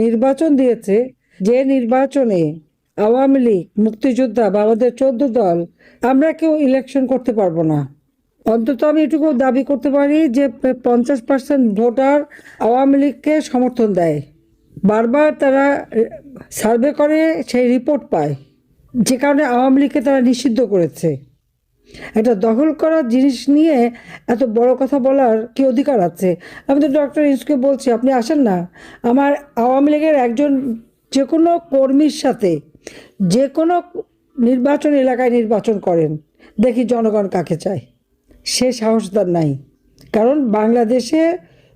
নির্বাচন দিয়েছে, যে নির্বাচনে আওয়ামী লীগ, মুক্তিযোদ্ধা বা আমাদের 14 দল আমরা কেউ ইলেকশন করতে পারবো না। অন্তত আমি এটুকু দাবি করতে পারি যে 50% ভোটার আওয়ামী লীগকে সমর্থন দেয়। বারবার তারা সার্ভে করে সেই রিপোর্ট পায়, যে কারণে আওয়ামী লীগকে তারা নিষিদ্ধ করেছে। একটা দখল করার জিনিস নিয়ে এত বড় কথা বলার কি অধিকার আছে? আমি তো ডক্টর ইউনূসকে বলছি, আপনি আসেন না, আমার আওয়ামী লীগের একজন যে কোনো কর্মীর সাথে যে কোনো নির্বাচন এলাকায় নির্বাচন করেন, দেখি জনগণ কাকে চায়। সে সাহস তার নাই। কারণ বাংলাদেশে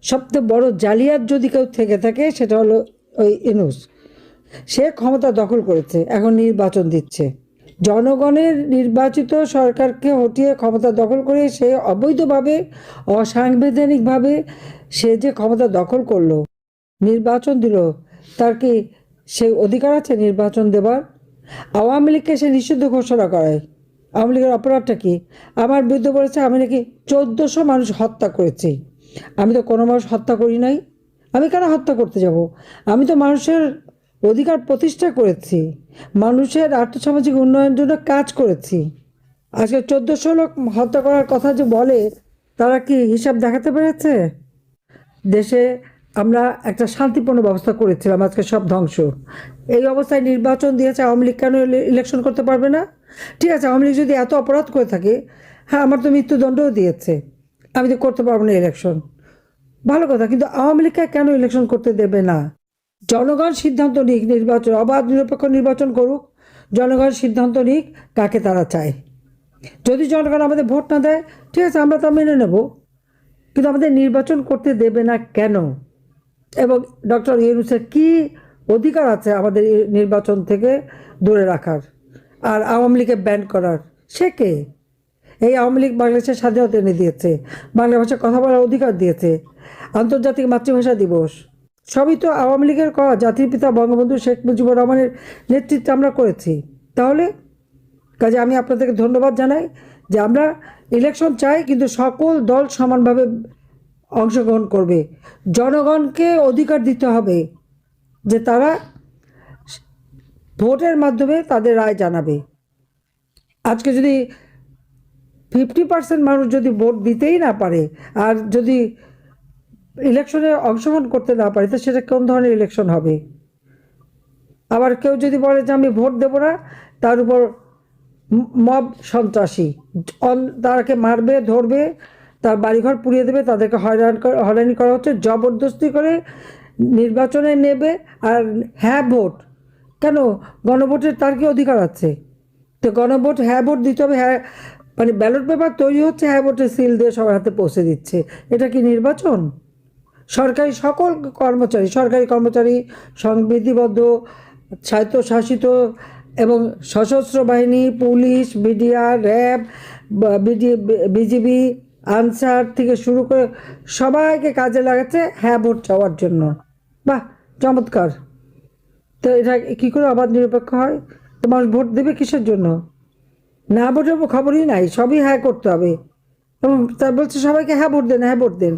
সবচেয়ে বড় জালিয়াত যদি কেউ থেকে থাকে সেটা হলো ওই ইউনূস। সে ক্ষমতা দখল করেছে, এখন নির্বাচন দিচ্ছে। জনগণের নির্বাচিত সরকারকে হটিয়ে ক্ষমতা দখল করে সে অবৈধভাবে, অসাংবিধানিকভাবে সে যে ক্ষমতা দখল করলো, নির্বাচন দিল, তার কি সেই অধিকার আছে নির্বাচন দেবার? আওয়ামী লীগকে সে নিষিদ্ধ ঘোষণা করায়। আওয়ামী লীগের অপরাধটা কি? আমার বিরুদ্ধে বলেছে আমি নাকি 1400 মানুষ হত্যা করেছি। আমি তো কোনো মানুষ হত্যা করি নাই। আমি কেন হত্যা করতে যাব? আমি তো মানুষের অধিকার প্রতিষ্ঠা করেছি, মানুষের আর্থসামাজিক উন্নয়নের জন্য কাজ করেছি। আজকে 1400 লোক হত্যা করার কথা যে বলে, তারা কি হিসাব দেখাতে পেরেছে? দেশে আমরা একটা শান্তিপূর্ণ ব্যবস্থা করেছিলাম, আজকে সব ধ্বংস। এই অবস্থায় নির্বাচন দিয়েছে, আওয়ামী লীগ কেন ইলেকশন করতে পারবে না? ঠিক আছে, আওয়ামী লীগ যদি এত অপরাধ করে থাকে, হ্যাঁ, আমার তো মৃত্যুদণ্ডও দিয়েছে, আমি তো করতে পারবো না ইলেকশন, ভালো কথা, কিন্তু আওয়ামী লীগকে কেন ইলেকশন করতে দেবে না? জনগণ সিদ্ধান্ত নিক, নির্বাচন অবাধ নিরপেক্ষ নির্বাচন করুক, জনগণ সিদ্ধান্ত নিক কাকে তারা চায়। যদি জনগণ আমাদের ভোট না দেয়, ঠিক আছে, আমরা তা মেনে নেব, কিন্তু আমাদের নির্বাচন করতে দেবে না কেন? এবং ডক্টর ইউনূসের কি অধিকার আছে আমাদের নির্বাচন থেকে দূরে রাখার আর আওয়ামী লীগকে ব্যান করার? সে কে? এই আওয়ামী লীগ বাংলাদেশের স্বাধীনতা এনে দিয়েছে, বাংলা ভাষায় কথা বলার অধিকার দিয়েছে, আন্তর্জাতিক মাতৃভাষা দিবস, সবই তো আওয়ামী লীগের করা। জাতির পিতা বঙ্গবন্ধু শেখ মুজিবুর রহমানের নেতৃত্বে আমরা করেছি। তাহলে কাজে আমি আপনাদেরকে ধন্যবাদ জানাই যে আমরা ইলেকশন চাই, কিন্তু সকল দল সমানভাবে অংশগ্রহণ করবে। জনগণকে অধিকার দিতে হবে যে তারা ভোটের মাধ্যমে তাদের রায় জানাবে। আজকে যদি 50% মানুষ যদি ভোট দিতেই না পারে, আর যদি ইলেকশনে অংশগ্রহণ করতে না পারে, তো সেটা কোন ধরনের ইলেকশন হবে? আবার কেউ যদি বলে যে আমি ভোট দেব না, তার উপর মব সন্ত্রাসী, তাকে মারবে, ধরবে, তার বাড়িঘর পুড়িয়ে দেবে, তাদেরকে হয়রানি করা হচ্ছে, জবরদস্তি করে নির্বাচনে নেবে। আর হ্যাঁ ভোট কেন? গণভোটের তার কি অধিকার আছে? তো গণভোট, হ্যাঁ ভোট দিতে হবে, হ্যাঁ মানে ব্যালট পেপার তৈরি হচ্ছে, হ্যাঁ ভোটের সিল দিয়ে সবার হাতে পৌঁছে দিচ্ছে। এটা কি নির্বাচন? সরকারি সকল কর্মচারী, সরকারি কর্মচারী, সংবিধিবদ্ধ, স্বায়ত্তশাসিত এবং সশস্ত্র বাহিনী, police, BDR, RAB, BGB, answer থেকে শুরু করে সবাইকে কাজে লাগাচ্ছে হ্যাঁ ভোট চাওয়ার জন্য। বাহ, চমৎকার! তো এটা কী করে অবাধ নিরপেক্ষ হয়? তো মানুষ ভোট দেবে কিসের জন্য? না ভোটের খবরই নাই, সবই হ্যাঁ করতে হবে, এবং তার বলছে সবাইকে হ্যাঁ ভোট দেন, হ্যাঁ ভোট দেন।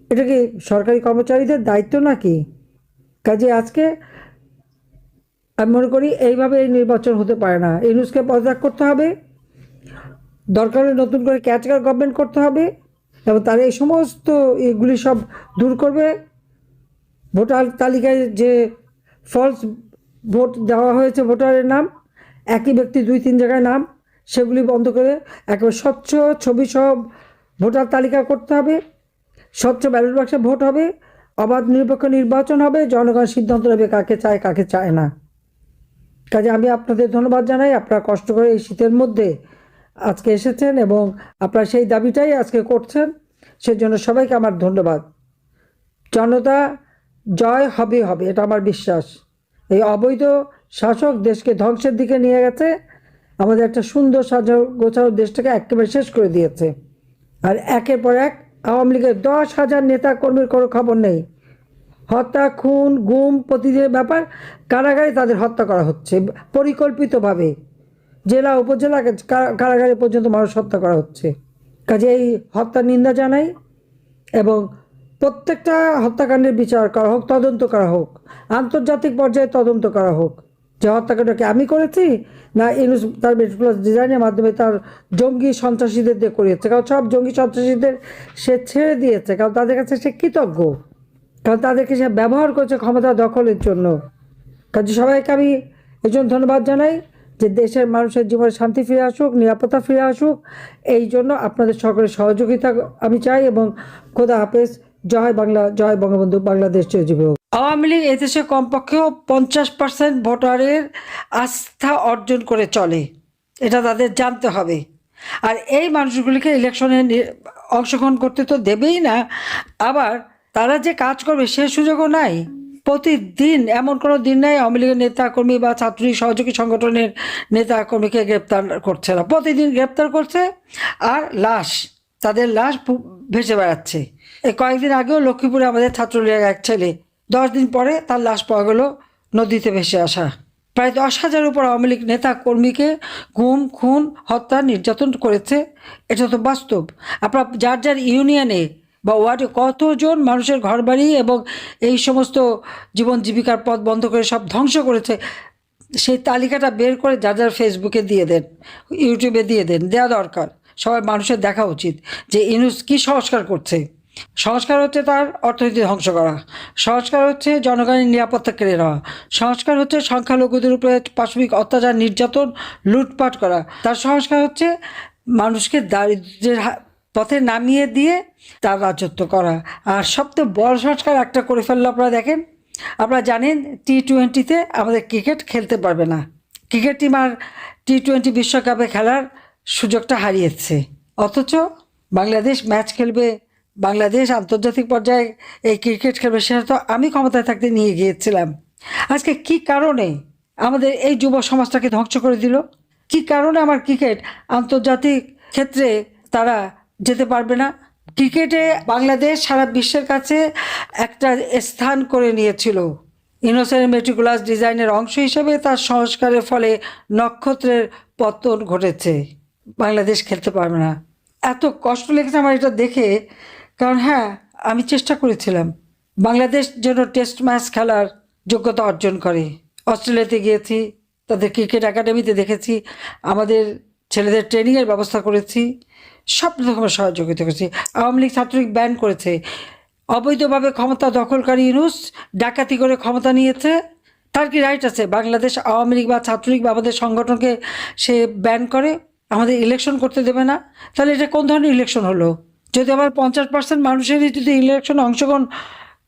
এটা কি সরকারি কর্মচারীদের দায়িত্ব নাকি? কাজে আজকে আমি মনে করি এইভাবে এই নির্বাচন হতে পারে না। ইউনূসকে পদত্যাগ করতে হবে, দরকার হলে নতুন করে ক্যাটাগর গভর্নমেন্ট করতে হবে, এবং তারা এই সমস্ত এগুলি সব দূর করবে। ভোটার তালিকায় যে ফলস ভোট দেওয়া হয়েছে, ভোটারের নাম একই ব্যক্তি 2-3 জায়গায় নাম, সেগুলি বন্ধ করে একেবারে স্বচ্ছ ছবি সব ভোটার তালিকা করতে হবে, স্বচ্ছ ব্যালট বাক্সে ভোট হবে, অবাধ নিরপেক্ষ নির্বাচন হবে, জনগণ সিদ্ধান্ত নেবে কাকে চায় কাকে চায় না। কাজে আমি আপনাদের ধন্যবাদ জানাই, আপনারা কষ্ট করে এই শীতের মধ্যে আজকে এসেছেন এবং আপনারা সেই দাবিটাই আজকে করছেন, সেজন্য সবাইকে আমার ধন্যবাদ। জনতা জয় হবে হবে, এটা আমার বিশ্বাস। এই অবৈধ শাসক দেশকে ধ্বংসের দিকে নিয়ে গেছে, আমাদের একটা সুন্দর গোছানো দেশটাকে একেবারে শেষ করে দিয়েছে। আর একের পর এক আওয়ামী লীগের 10,000 নেতা কর্মীর কোনো খবর নেই। হত্যা, খুন, গুম প্রতিদিনের ব্যাপার, কারাগারে তাদের হত্যা করা হচ্ছে পরিকল্পিতভাবে, জেলা উপজেলা কারাগারে পর্যন্ত মানুষ হত্যা করা হচ্ছে। কাজে এই হত্যার নিন্দা জানাই এবং প্রত্যেকটা হত্যাকাণ্ডের বিচার করা হোক, তদন্ত করা হোক, আন্তর্জাতিক পর্যায়ে তদন্ত করা হোক যে হত্যাকাণ্ডকে আমি করেছি না ইউনূস তার মেটিকুলাস ডিজাইনের মাধ্যমে তার জঙ্গি সন্ত্রাসীদের দিয়ে করিয়েছে। কারণ সব জঙ্গি সন্ত্রাসীদের সে ছেড়ে দিয়েছে, কারণ তাদের কাছে সে কৃতজ্ঞ, কারণ তাদেরকে সে ব্যবহার করেছে ক্ষমতা দখলের জন্য। কাজে সবাইকে আমি এই জন্য ধন্যবাদ জানাই যে দেশের মানুষের জীবনে শান্তি ফিরে আসুক, নিরাপত্তা ফিরে আসুক। এই জন্য আপনাদের সকলের সহযোগিতা আমি চাই এবং খোদা হাফেজ। জয় বাংলা, জয় বঙ্গবন্ধু, বাংলাদেশ চিরজীবী হোক। আওয়ামী লীগ এদেশে কমপক্ষেও 50% ভোটারের আস্থা অর্জন করে চলে, এটা তাদের জানতে হবে। আর এই মানুষগুলিকে ইলেকশনে অংশগ্রহণ করতে তো দেবেই না, আবার তারা যে কাজ করবে সে সুযোগও নাই। প্রতিদিন এমন কোনো দিন নাই আওয়ামী লীগের নেতাকর্মী বা ছাত্রলীগ সহযোগী সংগঠনের নেতাকর্মীকে গ্রেপ্তার করছে না। প্রতিদিন গ্রেপ্তার করছে আর তাদের লাশ ভেসে বেড়াচ্ছে। এই কয়েকদিন আগেও লক্ষ্মীপুরে আমাদের ছাত্রলীগের এক ছেলে, 10 দিন পরে তার লাশ পাওয়া গেল নদীতে ভেসে আসা। প্রায় 10,000 উপর আওয়ামী লীগ নেতা কর্মীকে গুম, খুন, হত্যা, নির্যাতন করেছে। এটা তো বাস্তব। আপনার যার যার ইউনিয়নে বা ওয়ার্ডে কতজন মানুষের ঘরবাড়ি এবং এই সমস্ত জীবন জীবিকার পথ বন্ধ করে সব ধ্বংস করেছে, সেই তালিকাটা বের করে যার যার ফেসবুকে দিয়ে দেন, ইউটিউবে দিয়ে দেন, দেওয়া দরকার। সবাই মানুষের দেখা উচিত যে ইউনূস কী সংস্কার করছে। সংস্কার হচ্ছে তার অর্থনীতি ধ্বংস করা, সংস্কার হচ্ছে জনগণের নিরাপত্তা কেড়ে নেওয়া, সংস্কার হচ্ছে সংখ্যালঘুদের উপরে পাশবিক অত্যাচার, নির্যাতন, লুটপাট করা। তার সংস্কার হচ্ছে মানুষকে দারিদ্র্যের পথে নামিয়ে দিয়ে তার রাজত্ব করা। আর সবচেয়ে বড় সংস্কার একটা করে ফেললো, আপনারা দেখেন, আপনারা জানেন T20-তে আমাদের ক্রিকেট খেলতে পারবে না। ক্রিকেট টিম আর T20 বিশ্বকাপে খেলার সুযোগটা হারিয়েছে, অথচ বাংলাদেশ ম্যাচ খেলবে, বাংলাদেশ আন্তর্জাতিক পর্যায়ে এই ক্রিকেট খেলবে, সেটা তো আমি ক্ষমতায় থাকতে নিয়ে গিয়েছিলাম। আজকে কি কারণে আমাদের এই যুব সমাজটাকে ধ্বংস করে দিল? কি কারণে আমার ক্রিকেট আন্তর্জাতিক ক্ষেত্রে তারা যেতে পারবে না? ক্রিকেটে বাংলাদেশ সারা বিশ্বের কাছে একটা স্থান করে নিয়েছিল। ইউনূসের মেটিকুলাস ডিজাইনের অংশ হিসেবে তার সংস্কারের ফলে নক্ষত্রের পতন ঘটেছে। বাংলাদেশ খেলতে পারবে না। এত কষ্ট লেগেছে আমার এটা দেখে, কারণ হ্যাঁ, আমি চেষ্টা করেছিলাম বাংলাদেশ যেন টেস্ট ম্যাচ খেলার যোগ্যতা অর্জন করে। অস্ট্রেলিয়াতে গিয়েছি, তাদের ক্রিকেট একাডেমিতে দেখেছি, আমাদের ছেলেদের ট্রেনিংয়ের ব্যবস্থা করেছি, সব রকমের সহযোগিতা করেছি। আওয়ামী লীগ ছাত্রলীগ ব্যান করেছে, অবৈধভাবে ক্ষমতা দখলকারী ইউনূস ডাকাতি করে ক্ষমতা নিয়েছে। তার কি রাইট আছে বাংলাদেশ আওয়ামী লীগ বা ছাত্রলীগ বা আমাদের সংগঠনকে সে ব্যান করে আমাদের ইলেকশন করতে দেবে না? তাহলে এটা কোন ধরনের ইলেকশন হলো? যদি আমার 50% মানুষেরই যদি ইলেকশনে অংশগ্রহণ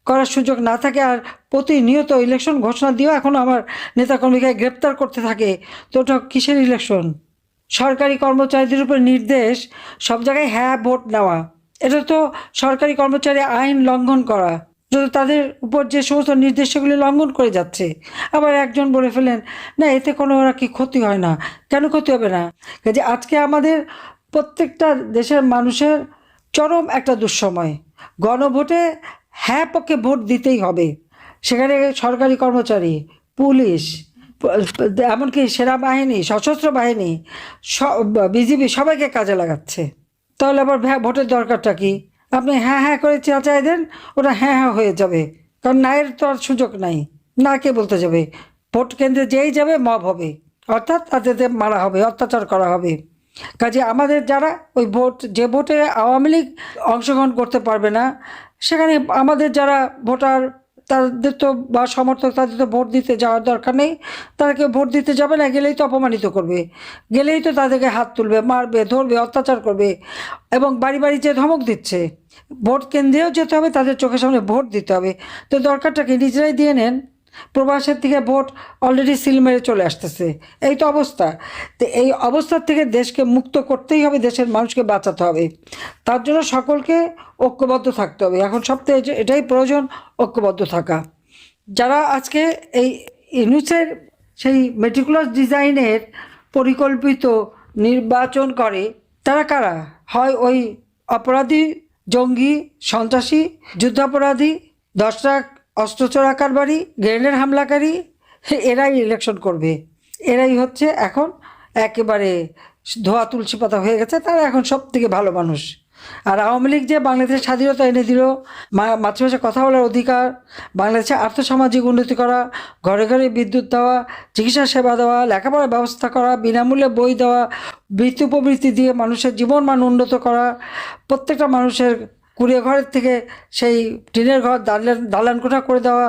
করার সুযোগ না থাকে আর প্রতিনিয়ত ইলেকশন ঘোষণা দিয়েও এখন আমার নেতাকর্মীকে গ্রেপ্তার করতে থাকে, তো ওটা কিসের ইলেকশন? সরকারি কর্মচারীদের উপর নির্দেশ সব জায়গায় হ্যাঁ ভোট নেওয়া, এটা তো সরকারি কর্মচারী আইন লঙ্ঘন করা। যদি তাদের উপর যে সমস্ত নির্দেশ সেগুলি লঙ্ঘন করে যাচ্ছে, আবার একজন বলে ফেলেন না এতে কোনো ওরা কি ক্ষতি হয় না। কেন ক্ষতি হবে না? কাজে আজকে আমাদের প্রত্যেকটা দেশের মানুষের চরম একটা দুঃসময়। গণভোটে হ্যাঁ পক্ষে ভোট দিতেই হবে। সেখানে সরকারি কর্মচারী, পুলিশ, এমনকি সেনাবাহিনী, সশস্ত্র বাহিনী, বিজিবি সবাইকে কাজে লাগাচ্ছে। তাহলে আবার ভোটের দরকারটা কি? আপনি হ্যাঁ হ্যাঁ করে চেঁচাই দেন, ওটা হ্যাঁ হ্যাঁ হয়ে যাবে। কারণ নায়ের তো আর সুযোগ নাই, না কে বলতে যাবে। ভোট কেন্দ্রে যেই যাবে মব হবে, অর্থাৎ তাদের মারা হবে, অত্যাচার করা হবে। কাজে আমাদের যারা ওই যে ভোটে আওয়ামী লীগ অংশগ্রহণ করতে পারবে না, সেখানে আমাদের যারা ভোটার তাদের তো বা সমর্থক তাদের তো ভোট দিতে যাওয়ার দরকার নেই। তারা কেউ ভোট দিতে যাবে না, গেলেই তো অপমানিত করবে, গেলেই তো তাদেরকে হাত তুলবে, মারবে, ধরবে, অত্যাচার করবে এবং বাড়ি বাড়ি যে ধমক দিচ্ছে। ভোট কেন্দ্রেও যেতে হবে, তাদের চোখের সামনে ভোট দিতে হবে। তো দরকারটাকে নিজেরাই দিয়ে নেন। প্রবাসের থেকে ভোট অলরেডি সিল মেরে চলে আসতেছে, এই তো অবস্থা। তো এই অবস্থার থেকে দেশকে মুক্ত করতেই হবে, দেশের মানুষকে বাঁচাতে হবে। তার জন্য সকলকে ঐক্যবদ্ধ থাকতে হবে। এখন সবথেকে এটাই প্রয়োজন, ঐক্যবদ্ধ থাকা। যারা আজকে এই ইউনূসের সেই মেটিকুলাস ডিজাইনের পরিকল্পিত নির্বাচন করে, তারা কারা? হয় ওই অপরাধী, জঙ্গি, সন্ত্রাসী, যুদ্ধাপরাধী, 10 লাখ অস্ত্র চোরা কারবারি, গ্রেনেড হামলাকারী, এরাই ইলেকশন করবে। এরাই হচ্ছে এখন একেবারে ধোয়া তুলসী পাতা হয়ে গেছে, তারা এখন সব থেকে ভালো মানুষ। আর আওয়ামী লীগ যে বাংলাদেশের স্বাধীনতা এনে দিল, মাতৃভাষায় কথা বলার অধিকার, বাংলাদেশে আর্থসামাজিক উন্নতি করা, ঘরে ঘরে বিদ্যুৎ দেওয়া, চিকিৎসা সেবা দেওয়া, লেখাপড়ার ব্যবস্থা করা, বিনামূল্যে বই দেওয়া, বৃত্তি উপবৃত্তি দিয়ে মানুষের জীবন মান উন্নত করা, প্রত্যেকটা মানুষের কুড়িয়ে ঘরের থেকে সেই টিনের ঘর দালান কোঠা করে দেওয়া,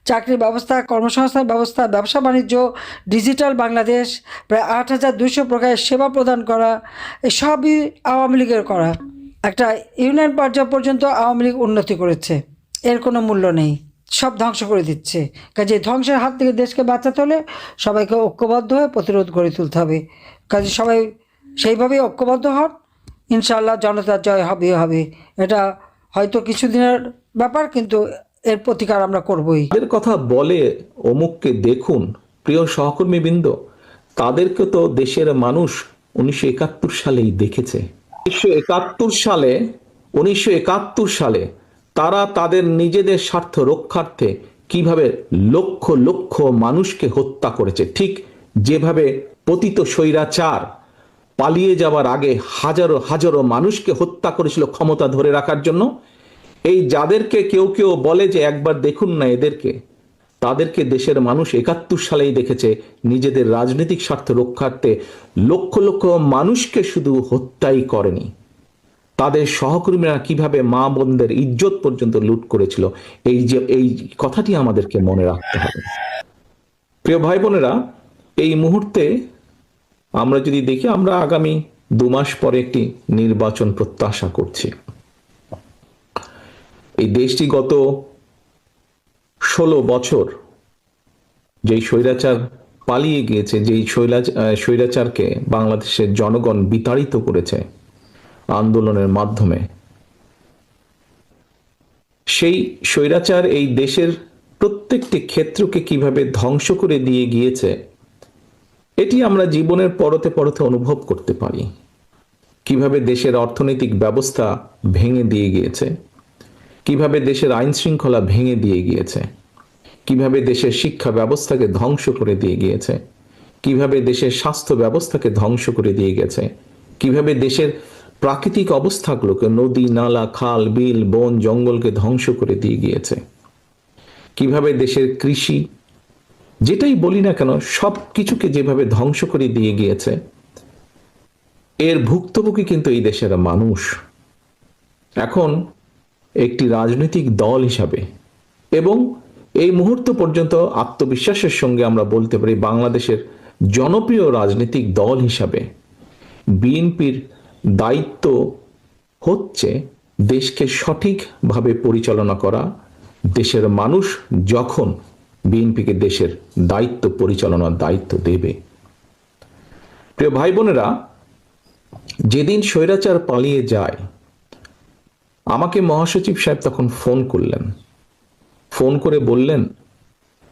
চাকরির ব্যবস্থা, কর্মসংস্থান ব্যবস্থা, ব্যবসা বাণিজ্য, ডিজিটাল বাংলাদেশ, প্রায় 8,200 প্রকারের সেবা প্রদান করা, এসবই আওয়ামী লীগের করা। একটা ইউনিয়ন পর্যায় পর্যন্ত আওয়ামী লীগ উন্নতি করেছে, এর কোনো মূল্য নেই, সব ধ্বংস করে দিচ্ছে। কাজে ধ্বংসের হাত থেকে দেশকে বাঁচাতে হলে সবাইকে ঐক্যবদ্ধ হয়ে প্রতিরোধ গড়ে তুলতে হবে। কাজে সবাই সেইভাবেই ঐক্যবদ্ধ হন, ইনশাআল্লাহ জনতার জয় হবে হবে। এটা হয়তো কিছুদিনের ব্যাপার, কিন্তু এর প্রতিকার আমরা করবই। তাদের কথা বলে অমুককে দেখুন, প্রিয় সহকর্মীবৃন্দ, তাদেরকে তো দেশের মানুষ 1971 সালেই দেখেছে। 1971 সালে তারা তাদের নিজেদের স্বার্থ রক্ষার্থে কিভাবে লক্ষ লক্ষ মানুষকে হত্যা করেছে, ঠিক যেভাবে পতিত স্বৈরাচার পালিয়ে যাওয়ার আগে হাজারো হাজারো মানুষকে হত্যা করেছিল ক্ষমতা ধরে রাখার জন্য। এই যাদেরকে কেউ কেউ বলে যে একবার দেখুন না এদেরকে, তাদেরকে দেশের মানুষ 71 সালেই দেখেছে নিজেদের রাজনৈতিক স্বার্থ রক্ষার্থে লক্ষ লক্ষ মানুষকে শুধু হত্যাই করেনি, তাদের সহকর্মীরা কিভাবে মা বোনদের ইজ্জত পর্যন্ত লুট করেছিল। এই কথাটি আমাদেরকে মনে রাখতে হবে। প্রিয় ভাই বোনেরা, এই মুহূর্তে আমরা যদি দেখি, আমরা আগামী 2 মাস পরে একটি নির্বাচন প্রত্যাশা করছি। এই দেশটি গত 16 বছর যেই স্বৈরাচার পালিয়ে গিয়েছে, যেই স্বৈরাচারকে বাংলাদেশের জনগণ বিতাড়িত করেছে আন্দোলনের মাধ্যমে, সেই স্বৈরাচার এই দেশের প্রত্যেকটি ক্ষেত্রকে কিভাবে ধ্বংস করে দিয়ে গিয়েছে, এটি আমরা জীবনের পরতে পরতে অনুভব করতে পারি। কিভাবে দেশের অর্থনৈতিক ব্যবস্থা ভেঙে দিয়ে গিয়েছে, কিভাবে দেশের আইন শৃঙ্খলা ভেঙে দিয়ে গিয়েছে, কিভাবে দেশের শিক্ষা ব্যবস্থাকে ধ্বংস করে দিয়ে গিয়েছে, কিভাবে দেশের স্বাস্থ্য ব্যবস্থাকে ধ্বংস করে দিয়ে গেছে, কিভাবে দেশের প্রাকৃতিক অবস্থাগুলোকে, নদী নালা খাল বিল বন জঙ্গলকে ধ্বংস করে দিয়ে গিয়েছে, কিভাবে দেশের কৃষি, যেটাই বলি না কেন, সব কিছুকে যেভাবে ধ্বংস করে দিয়ে গিয়েছে, এর ভুক্তভোগী কিন্তু এই দেশের মানুষ। এখন একটি রাজনৈতিক দল হিসাবে এবং এই মুহূর্ত পর্যন্ত আত্মবিশ্বাসের সঙ্গে আমরা বলতে পারি বাংলাদেশের জনপ্রিয় রাজনৈতিক দল হিসাবে বিএনপির দায়িত্ব হচ্ছে দেশকে সঠিকভাবে পরিচালনা করা। দেশের মানুষ যখন বিএনপিকে দেশের দায়িত্ব পরিচালনার দায়িত্ব দেবে। প্রিয় ভাই বোনেরা, যেদিন স্বৈরাচার পালিয়ে যায়, আমাকে মহাসচিব সাহেব তখন ফোন করলেন, ফোন করে বললেন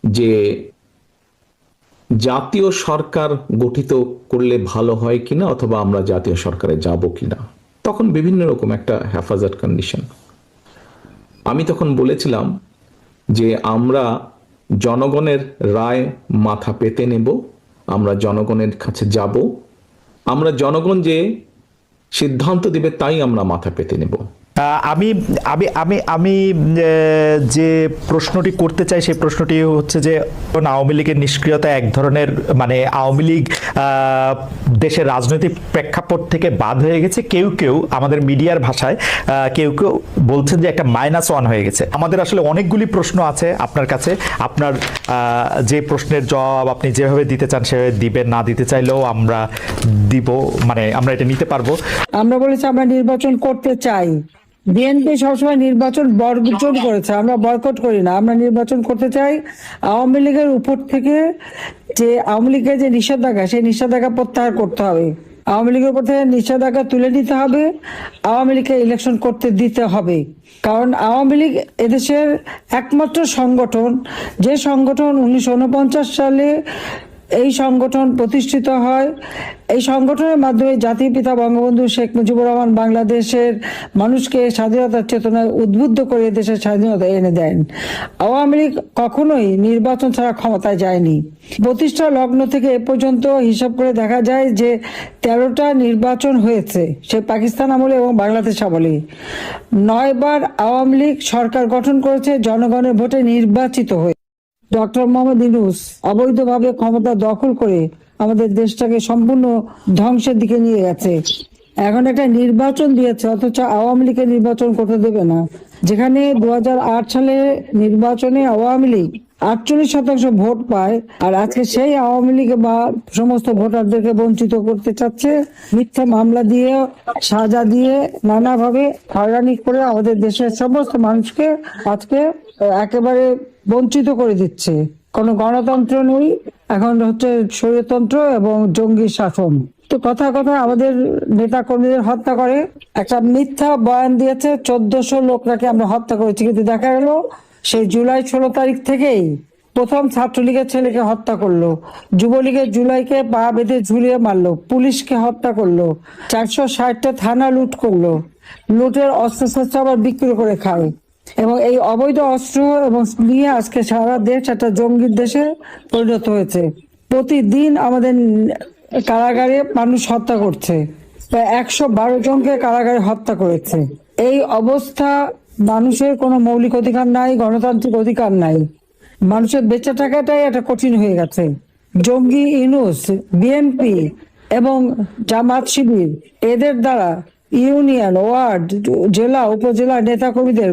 যে জাতীয় সরকার গঠিত করলে ভালো হয় কিনা, অথবা আমরা জাতীয় সরকারে যাব কিনা। তখন বিভিন্ন রকম একটা হেফাজত কন্ডিশন। আমি তখন বলেছিলাম যে আমরা জনগণের রায় মাথা পেতে নেব, আমরা জনগণের কাছে যাব, আমরা জনগণ যে সিদ্ধান্ত দিবে তাই আমরা মাথা পেতে নেব। আমি আমি আমি আমি যে প্রশ্নটি করতে চাই সেই প্রশ্নটি হচ্ছে যে আওয়ামী লীগের নিষ্ক্রিয়তা এক ধরনের, মানে আওয়ামী লীগ দেশের রাজনৈতিক প্রেক্ষাপট থেকে বাদ হয়ে গেছে, কেউ কেউ আমাদের মিডিয়ার ভাষায় কেউ কেউ বলছেন যে একটা -1 হয়ে গেছে। আমাদের আসলে অনেকগুলি প্রশ্ন আছে আপনার কাছে, আপনার যে প্রশ্নের জবাব আপনি যেভাবে দিতে চান সেভাবে দিবেন, না দিতে চাইলেও আমরা দিব, মানে আমরা এটা নিতে পারবো। আমরা বলেছি আমরা নির্বাচন করতে চাই, বিএনপি সবসময় নির্বাচন বর্জন করেছে, আমরা বয়কট করি না, আমরা নির্বাচন করতে চাই। আওয়ামী লীগের উপর থেকে যে আওয়ামী লীগের যে নিষেধাজ্ঞা, সেই নিষেধাজ্ঞা প্রত্যাহার করতে হবে, আওয়ামী লীগের উপর থেকে নিষেধাজ্ঞা তুলে নিতে হবে, আওয়ামী লীগকে ইলেকশন করতে দিতে হবে। কারণ আওয়ামী লীগ এদেশের একমাত্র সংগঠন, যে সংগঠন 1949 সালে এই সংগঠন প্রতিষ্ঠিত হয়। এই সংগঠনের মাধ্যমে জাতির পিতা বঙ্গবন্ধু শেখ মুজিবুর রহমান বাংলাদেশের মানুষকে স্বাধীনতার চেতনায় উদ্বুদ্ধ করে দেশের স্বাধীনতা এনে দেন। আওয়ামী লীগ কখনোই নির্বাচন ছাড়া ক্ষমতায় যায়নি। প্রতিষ্ঠা লগ্ন থেকে এ পর্যন্ত হিসাব করে দেখা যায় যে 13টা নির্বাচন হয়েছে, সে পাকিস্তান আমলে এবং বাংলাদেশ আমলে। 9 বার আওয়ামী লীগ সরকার গঠন করেছে জনগণের ভোটে নির্বাচিত হয়ে। ডক্টর মোহাম্মদ ইউনূস অবৈধভাবে ক্ষমতা দখল করে আমাদের দেশটাকে সম্পূর্ণ ধ্বংসের দিকে নিয়ে গেছে। এখন একটা নির্বাচন দিয়েছে, অথচ আওয়ামী লীগের নির্বাচন করতে দেবে না। যেখানে 2008 সালে নির্বাচনে আওয়ামী লীগ 48% ভোট পায়, আর আজকে সেই আওয়ামী লীগ বা সমস্ত ভোটারদেরকে বঞ্চিত করতে চাচ্ছে মিথ্যা মামলা দিয়ে, সাজা দিয়ে, নানাভাবে হয়রানি করে আমাদের দেশের সমস্ত মানুষকে আজকে একেবারে বঞ্চিত করে দিচ্ছে। কোনো গণতন্ত্র নেই, এখন হচ্ছে স্বৈরতন্ত্র এবং জঙ্গি শাসন। তো কথা কথা আমাদের নেতা কর্মীদের হত্যা করে, একটা মিথ্যা বয়ান দিয়েছে 1400 লোক নাকি আমরা হত্যা করেছি, কিন্তু দেখা গেল সেই জুলাই 16 তারিখ থেকেই প্রথম ছাত্রলীগের ছেলেকে হত্যা করলো, যুবলীগের জুলাইকে পা বেঁধে ঝুলিয়ে মারলো, পুলিশকে হত্যা করলো, 460টা থানা লুট করলো, লুটের অস্ত্রশস্ত্র আবার বিক্রি করে খায়, এবং এই অবৈধ অস্ত্র এবং নিয়ে আজকে সারা দেশ একটা জঙ্গির দেশে পরিণত হয়েছে। প্রতিদিন আমাদের কারাগারে মানুষ হত্যা করছে, প্রায় 112 জনকে কারাগারে হত্যা করেছে। এই অবস্থা, মানুষের কোনো মৌলিক অধিকার নাই, গণতান্ত্রিক অধিকার নাই, মানুষের বেঁচে থাকাটাই একটা কঠিন হয়ে গেছে। জঙ্গি ইউনূস, বিএনপি এবং জামাত শিবির এদের দ্বারা ইউনিয়ন, ওয়ার্ড, জেলা, উপজেলা নেতাকর্মীদের